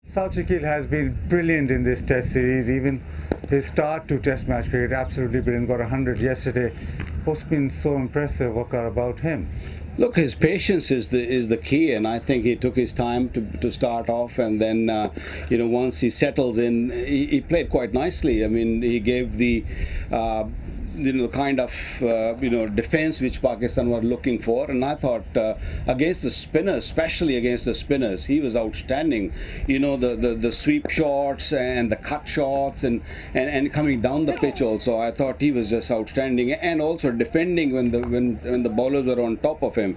South has been brilliant in this test series. Even his start to test match cricket, absolutely brilliant. Got 100 yesterday. What's been so impressive, Waqar, about him? Look, his patience is the key, and I think he took his time to start off, and then once he settles in, he played quite nicely. I mean, he gave the kind of defense which Pakistan were looking for, and I thought against the spinners, especially against the spinners, he was outstanding. The sweep shots and the cut shots and coming down the pitch also, I thought he was just outstanding, and also defending when the bowlers were on top of him.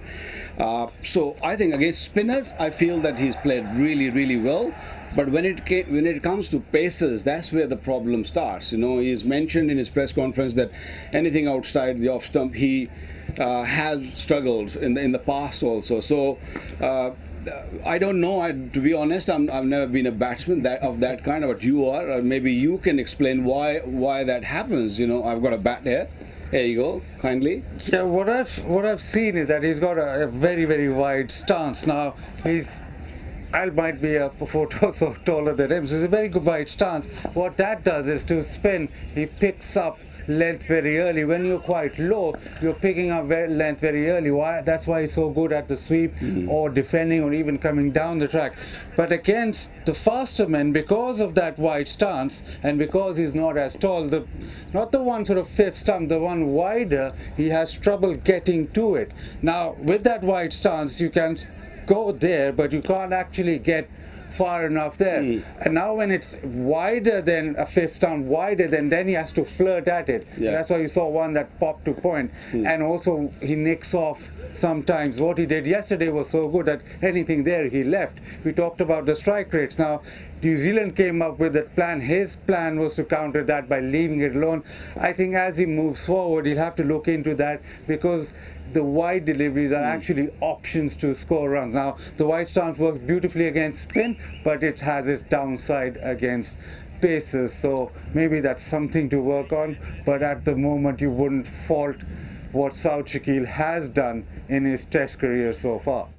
So I think against spinners, I feel that he's played really well. But when it comes to paces, that's where the problem starts. He's mentioned in his press conference that anything outside the off stump, he has struggled in the past also. So I don't know. To be honest, I've never been a batsman of that kind. But you are. Maybe you can explain why that happens. I've got a bat here. There you go, kindly. Yeah, what I've seen is that he's got a very wide stance. Now Al might be a foot or so taller than him, so it's a very good wide stance. What that does is to spin, he picks up length very early. When you're quite low, you're picking up length very early. That's why he's so good at the sweep or defending or even coming down the track. But against the faster men, because of that wide stance and because he's not as tall, not the one sort of fifth stump, the one wider, he has trouble getting to it. Now, with that wide stance, you can go there, but you can't actually get far enough there. And now when it's wider than a fifth stump, then he has to flirt at it. Yeah. That's why you saw one that popped to point. And also he nicks off sometimes. What he did yesterday was so good that anything there he left. We talked about the strike rates. Now New Zealand came up with that plan. His plan was to counter that by leaving it alone. I think as he moves forward, he'll have to look into that, because the wide deliveries are actually options to score runs. Now, the wide stance works beautifully against spin, but it has its downside against paces. So maybe that's something to work on. But at the moment, you wouldn't fault what South has done in his test career so far.